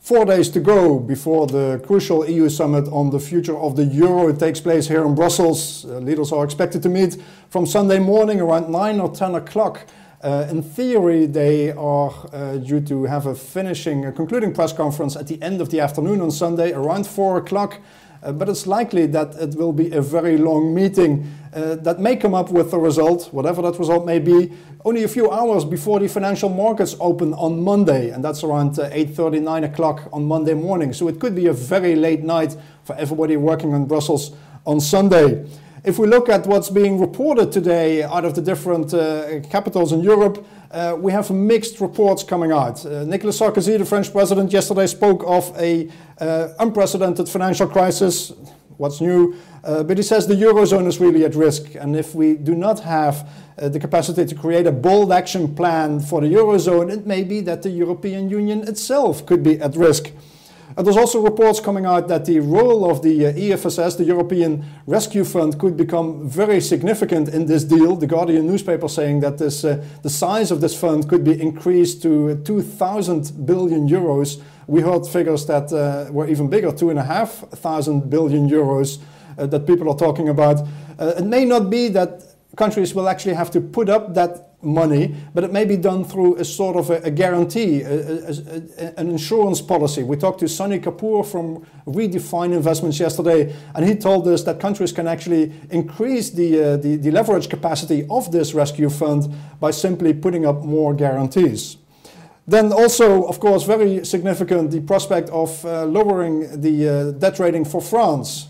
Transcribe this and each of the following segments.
4 days to go before the crucial EU summit on the future of the euro. It takes place here in Brussels. Leaders are expected to meet from Sunday morning around 9 or 10 o'clock. In theory, they are due to have a concluding press conference at the end of the afternoon on Sunday around 4 o'clock. But it's likely that it will be a very long meeting that may come up with the result, whatever that result may be, only a few hours before the financial markets open on Monday, and that's around 8:30, 9 o'clock on Monday morning. So it could be a very late night for everybody working in Brussels on Sunday. If we look at what's being reported today out of the different capitals in Europe, we have mixed reports coming out. Nicolas Sarkozy, the French president, yesterday spoke of an unprecedented financial crisis. What's new? But he says the Eurozone is really at risk. And if we do not have the capacity to create a bold action plan for the Eurozone, it may be that the European Union itself could be at risk. There's also reports coming out that the role of the EFSS, the European Rescue Fund, could become very significant in this deal. The Guardian newspaper saying that the size of this fund could be increased to 2,000 billion euros. We heard figures that were even bigger, 2,500 billion euros that people are talking about. It may not be that countries will actually have to put up that money, but it may be done through a sort of a guarantee, an insurance policy. We talked to Sunny Kapoor from Redefine Investments yesterday, and he told us that countries can actually increase the leverage capacity of this rescue fund by simply putting up more guarantees. Then also, of course, very significant, the prospect of lowering the debt rating for France.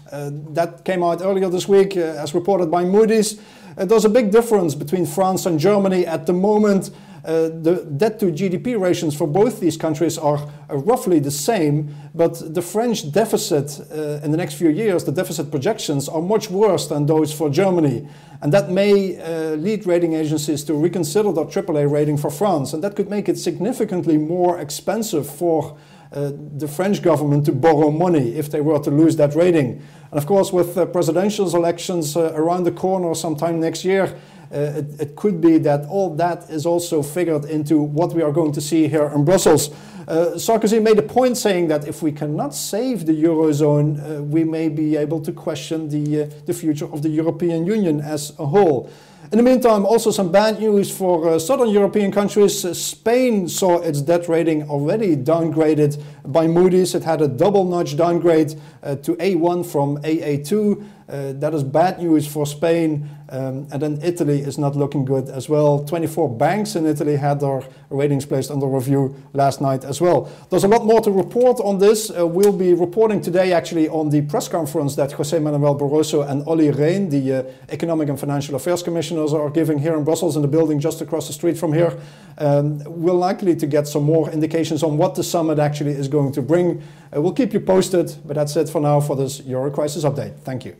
That came out earlier this week, as reported by Moody's. There's a big difference between France and Germany at the moment. The debt to GDP ratios for both these countries are roughly the same, but the French deficit in the next few years, the deficit projections are much worse than those for Germany. And that may lead rating agencies to reconsider their AAA rating for France. And that could make it significantly more expensive for the French government to borrow money if they were to lose that rating. And of course, with presidential elections around the corner sometime next year, it could be that all that is also figured into what we are going to see here in Brussels. Sarkozy made a point saying that if we cannot save the Eurozone, we may be able to question the future of the European Union as a whole. In the meantime, also some bad news for southern European countries. Spain saw its debt rating already downgraded by Moody's. It had a double notch downgrade to A1 from AA2. That is bad news for Spain. And then Italy is not looking good as well. 24 banks in Italy had their ratings placed under review last night as well. There's a lot more to report on this. We'll be reporting today actually on the press conference that José Manuel Barroso and Olli Rehn, the Economic and Financial Affairs Commissioners, are giving here in Brussels in the building just across the street from here. We're likely to get some more indications on what the summit actually is going to bring. We'll keep you posted, but that's it for now for this Euro Crisis Update. Thank you.